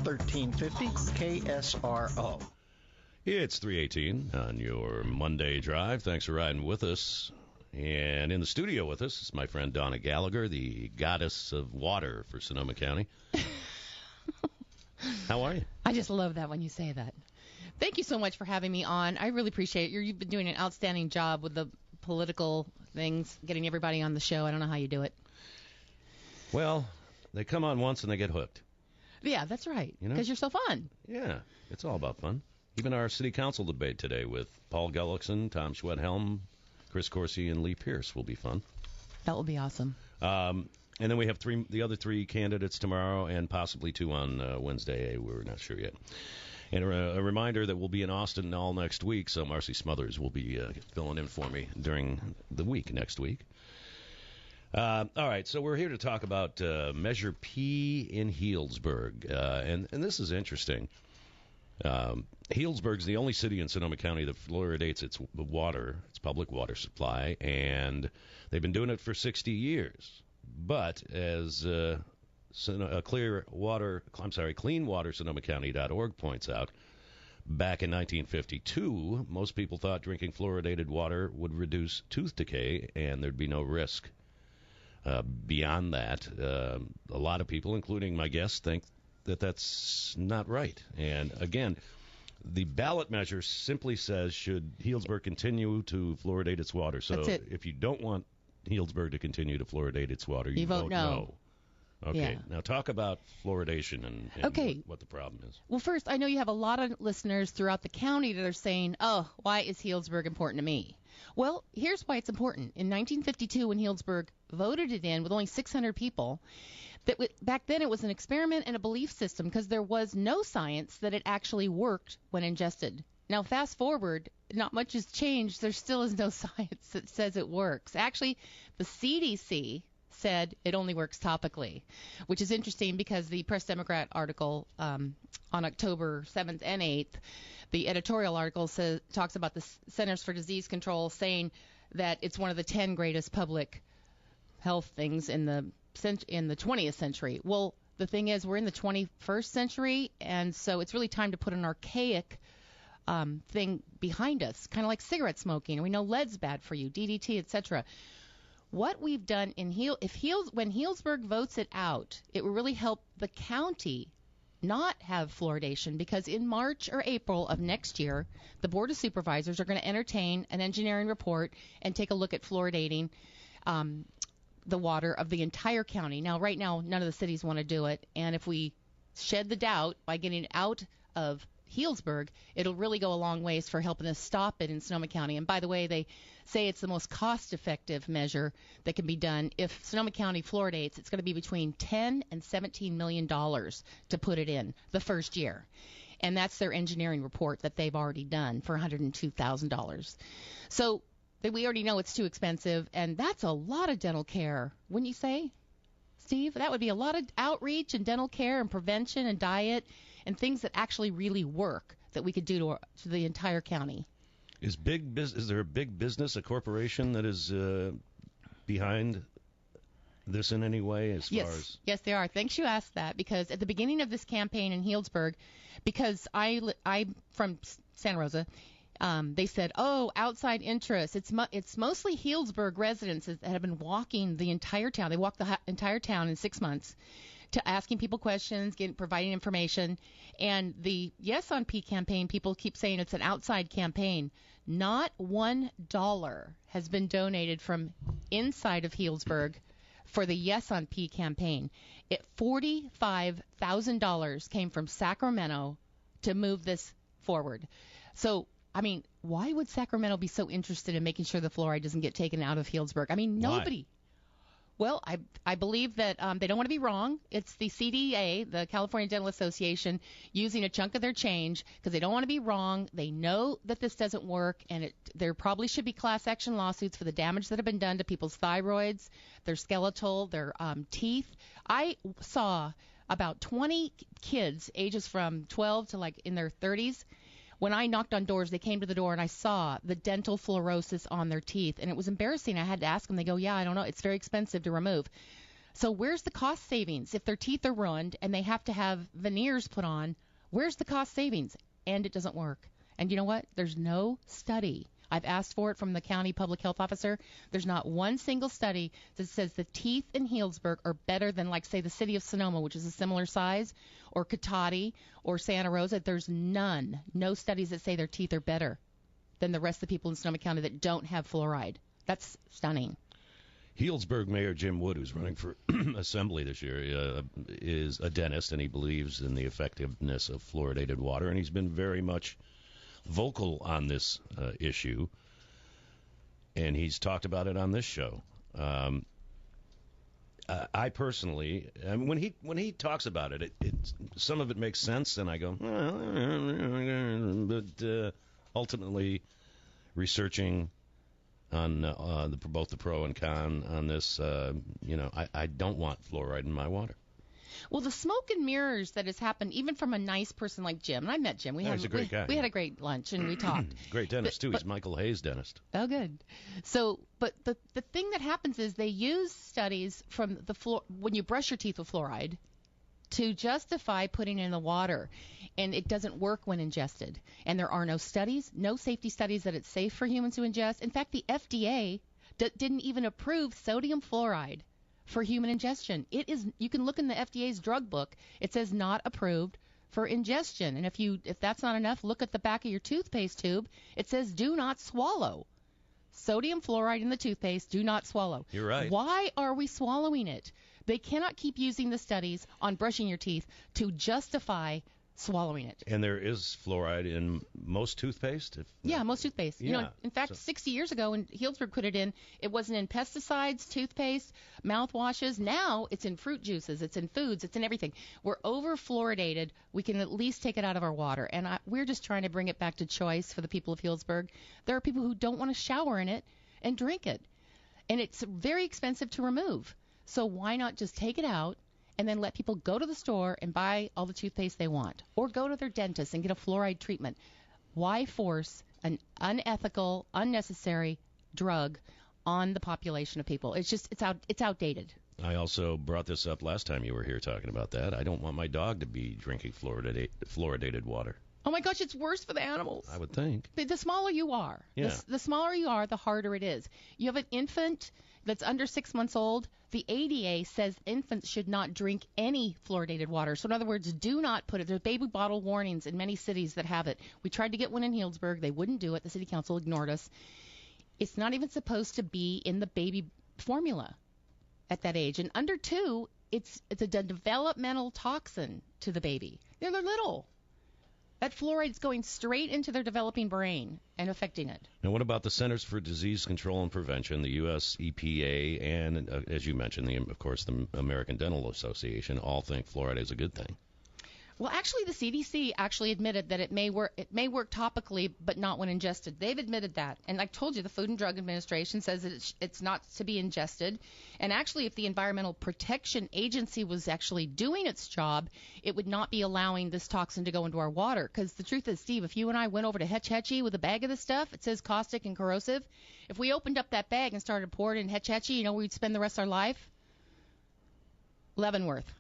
1350 KSRO. It's 3:18 on your Monday drive. Thanks for riding with us. And in the studio with us is my friend Dawna Gallagher, the goddess of water for Sonoma County. How are you? I just love that when you say that. Thank you so much for having me on. I really appreciate it. You've been doing an outstanding job with the political things, getting everybody on the show. I don't know how you do it. Well, they come on once and they get hooked. Yeah, that's right, because you're so fun. Yeah, it's all about fun. Even our city council debate today with Paul Gullickson, Tom Schwedhelm, Chris Corsi, and Lee Pierce will be fun. That will be awesome. And then we have the other three candidates tomorrow and possibly two on Wednesday. We're not sure yet. And a reminder that we'll be in Austin all next week, so Marcy Smothers will be filling in for me during the week next week. All right, so we're here to talk about Measure P in Healdsburg, and this is interesting. Healdsburg's the only city in Sonoma County that fluoridates its water, its public water supply, and they've been doing it for 60 years. But as CleanWaterSonomaCounty.org points out, back in 1952, most people thought drinking fluoridated water would reduce tooth decay and there'd be no risk. Beyond that, a lot of people, including my guests, think that that's not right. And again, the ballot measure simply says, should Healdsburg continue to fluoridate its water? So if you don't want Healdsburg to continue to fluoridate its water, you vote no. Okay, yeah. Now talk about fluoridation and what the problem is. Well, first, I know you have a lot of listeners throughout the county that are saying, why is Healdsburg important to me? Well, here's why it's important. In 1952, when Healdsburg voted it in with only 600 people, back then it was an experiment and a belief system because there was no science that it actually worked when ingested. Now, fast forward, not much has changed. There still is no science that says it works. Actually, the CDC said it only works topically, which is interesting because the Press Democrat article on October 7th and 8th, the editorial article talks about the Centers for Disease Control saying that it's one of the 10 greatest public health things in the 20th century. Well, the thing is, we're in the 21st century, and so it's really time to put an archaic thing behind us, kind of like cigarette smoking. We know lead's bad for you, DDT, etc. What we've done when Healdsburg votes it out, it will really help the county not have fluoridation, because in March or April of next year, the Board of Supervisors are going to entertain an engineering report and take a look at fluoridating the water of the entire county. Now, right now, none of the cities want to do it, and if we shed the doubt by getting out of Healdsburg, it'll really go a long ways for helping us stop it in Sonoma County. And by the way, they say it's the most cost-effective measure that can be done. If Sonoma County fluoridates, it's going to be between $10 and $17 million to put it in the first year. And that's their engineering report that they've already done for $102,000. So we already know it's too expensive, and that's a lot of dental care, wouldn't you say, Steve? That would be a lot of outreach and dental care and prevention and diet and things that actually really work that we could do to the entire county. Is there a big business, a corporation that is behind this in any way? Yes, there are. Thanks you asked that, because at the beginning of this campaign in Healdsburg, because I'm from Santa Rosa, they said, outside interests. It's mostly Healdsburg residents that have been walking the entire town. They walked the entire town in 6 months to asking people questions, providing information. And the Yes on P campaign, people keep saying it's an outside campaign. Not $1 has been donated from inside of Healdsburg for the Yes on P campaign. $45,000 came from Sacramento to move this forward. So, I mean, why would Sacramento be so interested in making sure the fluoride doesn't get taken out of Healdsburg? I mean, nobody. Why? Well, I believe that they don't want to be wrong. It's the CDA, the California Dental Association, using a chunk of their change because they don't want to be wrong. They know that this doesn't work, and there probably should be class action lawsuits for the damage that have been done to people's thyroids, their skeletal, their teeth. I saw about 20 kids, ages from 12 to like in their 30s. When I knocked on doors, they came to the door, and I saw the dental fluorosis on their teeth, and it was embarrassing. I had to ask them. They go, yeah, I don't know. It's very expensive to remove. So where's the cost savings? If their teeth are ruined and they have to have veneers put on, where's the cost savings? And it doesn't work. And you know what? There's no study. I've asked for it from the county public health officer. There's not one single study that says the teeth in Healdsburg are better than, like, say, the city of Sonoma, which is a similar size, or Cotati, or Santa Rosa. There's none. No studies that say their teeth are better than the rest of the people in Sonoma County that don't have fluoride. That's stunning. Healdsburg Mayor Jim Wood, who's running for assembly this year, is a dentist, and he believes in the effectiveness of fluoridated water, and he's been very much vocal on this issue, and he's talked about it on this show. I personally, I mean, when he talks about it, some of it makes sense, and I go, but ultimately, researching on both the pro and con on this, I don't want fluoride in my water. Well, the smoke and mirrors that has happened, even from a nice person like Jim, and I met Jim. He's a great guy. We had a great lunch, and we talked. Great dentist, too. He's Michael Hayes' dentist. Oh, good. So, but the thing that happens is they use studies from when you brush your teeth with fluoride to justify putting it in the water, and it doesn't work when ingested. And there are no studies, no safety studies that it's safe for humans to ingest. In fact, the FDA didn't even approve sodium fluoride for human ingestion. It is, you can look in the FDA's drug book. It says not approved for ingestion. And if that's not enough, look at the back of your toothpaste tube. It says do not swallow. Sodium fluoride in the toothpaste, do not swallow. You're right. Why are we swallowing it? They cannot keep using the studies on brushing your teeth to justify swallowing it. And there is fluoride in most toothpaste? Most toothpaste. Yeah. In fact, 60 years ago when Healdsburg put it in, it wasn't in pesticides, toothpaste, mouthwashes. Now it's in fruit juices, it's in foods, it's in everything. We're over-fluoridated. We can at least take it out of our water. And we're just trying to bring it back to choice for the people of Healdsburg. There are people who don't want to shower in it and drink it. And it's very expensive to remove. So why not just take it out and then let people go to the store and buy all the toothpaste they want, or go to their dentist and get a fluoride treatment? Why force an unethical, unnecessary drug on the population of people? It's outdated. I also brought this up last time you were here talking about that. I don't want my dog to be drinking fluoridated water. Oh my gosh, it's worse for the animals. I would think. The smaller you are, the smaller you are, the harder it is. You have an infant that's under 6 months old. The ADA says infants should not drink any fluoridated water. So in other words, do not put it. There's baby bottle warnings in many cities that have it. We tried to get one in Healdsburg. They wouldn't do it. The city council ignored us. It's not even supposed to be in the baby formula at that age. And under 2, it's a developmental toxin to the baby. They're little. That fluoride's going straight into their developing brain and affecting it. Now, what about the Centers for Disease Control and Prevention, the U.S. EPA, and, as you mentioned, of course, the American Dental Association all think fluoride is a good thing? Well, actually, the CDC actually admitted that it may work topically, but not when ingested. They've admitted that. And I told you, the Food and Drug Administration says that it's not to be ingested. And actually, if the Environmental Protection Agency was actually doing its job, it would not be allowing this toxin to go into our water. Because the truth is, Steve, if you and I went over to Hetch Hetchy with a bag of this stuff, it says caustic and corrosive. If we opened up that bag and started pouring in Hetch Hetchy, you know where we'd spend the rest of our life? Leavenworth.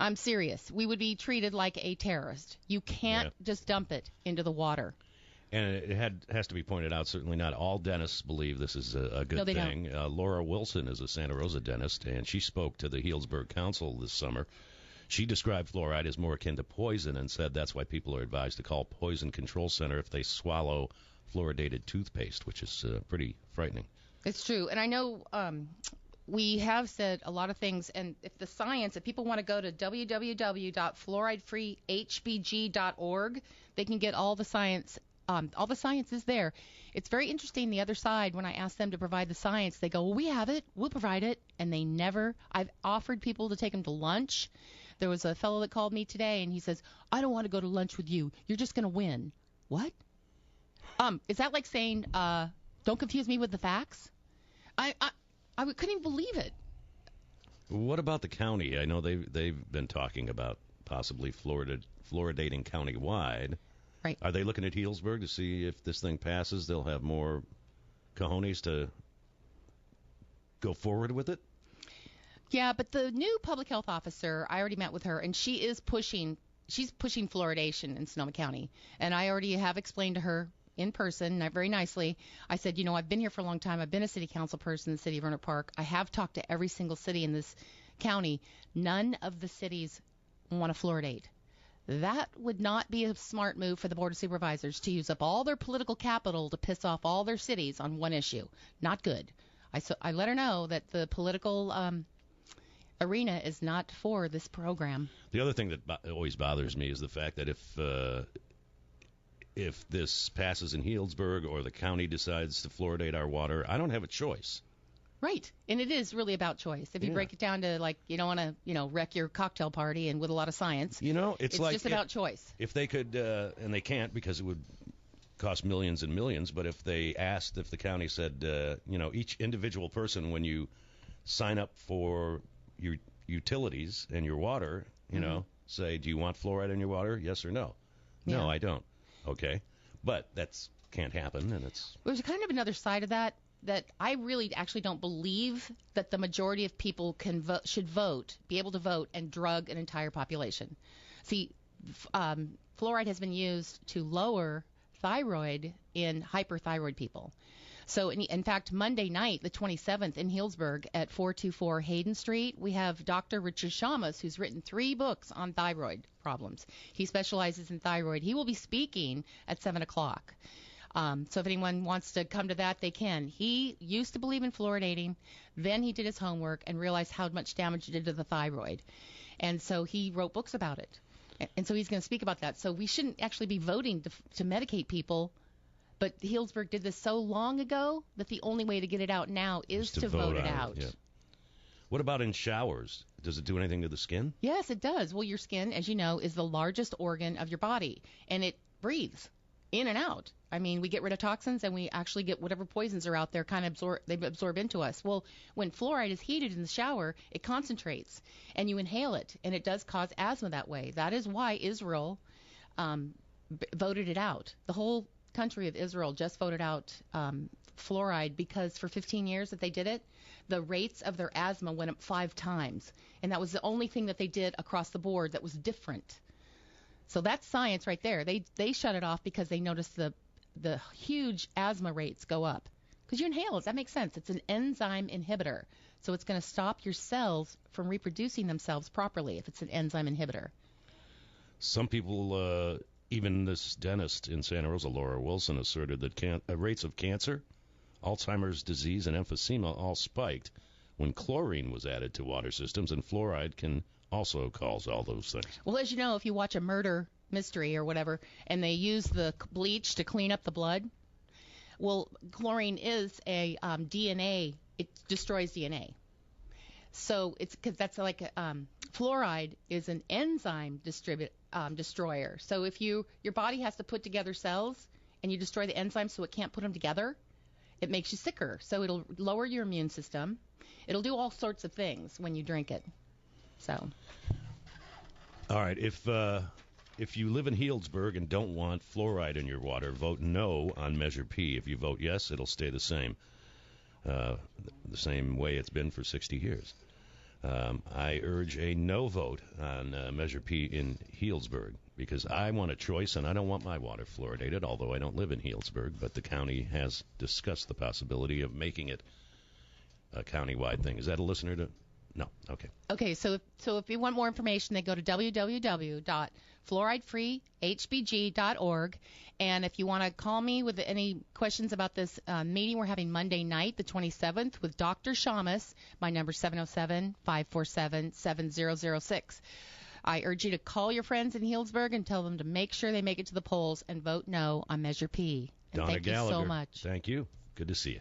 I'm serious. We would be treated like a terrorist. You can't just dump it into the water. And it has to be pointed out, certainly not all dentists believe this is a good thing. Laura Wilson is a Santa Rosa dentist, and she spoke to the Healdsburg Council this summer. She described fluoride as more akin to poison and said that's why people are advised to call Poison Control Center if they swallow fluoridated toothpaste, which is pretty frightening. It's true. And I know we have said a lot of things, and if people want to go to www.fluoride-free-hbg.org, they can get all the science. All the science is there. It's very interesting. The other side, when I ask them to provide the science, they go, well, we have it. We'll provide it. And they never. I've offered people to take them to lunch. There was a fellow that called me today, and he says, I don't want to go to lunch with you. You're just going to win. What? Is that like saying, don't confuse me with the facts? I couldn't even believe it. What about the county? I know they've been talking about possibly fluoridating countywide. Right. Are they looking at Healdsburg to see if this thing passes, they'll have more cojones to go forward with it? Yeah, but the new public health officer, I already met with her, and she's pushing fluoridation in Sonoma County. And I already have explained to her in person, very nicely. I said, I've been here for a long time. I've been a city council person in the city of Vernal Park. I have talked to every single city in this county. None of the cities want to fluoridate. That would not be a smart move for the Board of Supervisors to use up all their political capital to piss off all their cities on one issue. Not good. I let her know that the political arena is not for this program. The other thing that always bothers me is the fact that if this passes in Healdsburg or the county decides to fluoridate our water, I don't have a choice. Right. And it is really about choice. If you break it down to, you don't want to, wreck your cocktail party and with a lot of science. It's like just about choice. If they could, and they can't because it would cost millions and millions, but if they asked, if the county said, each individual person, when you sign up for your utilities and your water, say, do you want fluoride in your water? Yes or no? Yeah. No, I don't. Okay. But that's can't happen, and There's kind of another side of that I really actually don't believe that the majority of people should be able to vote and drug an entire population. See, fluoride has been used to lower thyroid in hyperthyroid people. So, in fact, Monday night, the 27th, in Healdsburg at 424 Hayden Street, we have Dr. Richard Shamus, who's written 3 books on thyroid problems. He specializes in thyroid. He will be speaking at 7 o'clock. So if anyone wants to come to that, they can. He used to believe in fluoridating. Then he did his homework and realized how much damage it did to the thyroid. And so he wrote books about it. And so he's going to speak about that. So we shouldn't actually be voting to medicate people. But Healdsburg did this so long ago that the only way to get it out now is to vote it out. Yeah. What about in showers? Does it do anything to the skin? Yes, it does. Well, your skin, as you know, is the largest organ of your body, and it breathes in and out. I mean, we get rid of toxins, and we actually get whatever poisons are out there they absorb into us. Well, when fluoride is heated in the shower, it concentrates, and you inhale it, and it does cause asthma that way. That is why Israel voted it out. The whole country of Israel just voted out fluoride because for 15 years that they did it, the rates of their asthma went up 5 times, and that was the only thing that they did across the board that was different. So that's science right there. They shut it off because they noticed the huge asthma rates go up. Because you inhale it. That makes sense. It's an enzyme inhibitor. So it's going to stop your cells from reproducing themselves properly if it's an enzyme inhibitor. Some people, even this dentist in Santa Rosa, Laura Wilson, asserted that rates of cancer, Alzheimer's disease, and emphysema all spiked when chlorine was added to water systems, and fluoride can also cause all those things. Well, as you know, if you watch a murder mystery or whatever, and they use the bleach to clean up the blood, well, chlorine is a DNA. It destroys DNA. So it's because that's like fluoride is an enzyme destroyer. So if your body has to put together cells and you destroy the enzymes so it can't put them together, it makes you sicker. So it'll lower your immune system. It'll do all sorts of things when you drink it. So. All right. If you live in Healdsburg and don't want fluoride in your water, vote no on Measure P. If you vote yes, it'll stay the same way it's been for 60 years. I urge a no vote on Measure P in Healdsburg because I want a choice and I don't want my water fluoridated, although I don't live in Healdsburg, but the county has discussed the possibility of making it a countywide thing. Is that a listener to? No. Okay. Okay, so if you want more information, they go to www.fluoride-free-hbg.org. And if you want to call me with any questions about this meeting we're having Monday night, the 27th, with Dr. Shamus, my number is 707-547-7006. I urge you to call your friends in Healdsburg and tell them to make sure they make it to the polls and vote no on Measure P. And Dawna thank Gallagher, you so much. Thank you. Good to see you.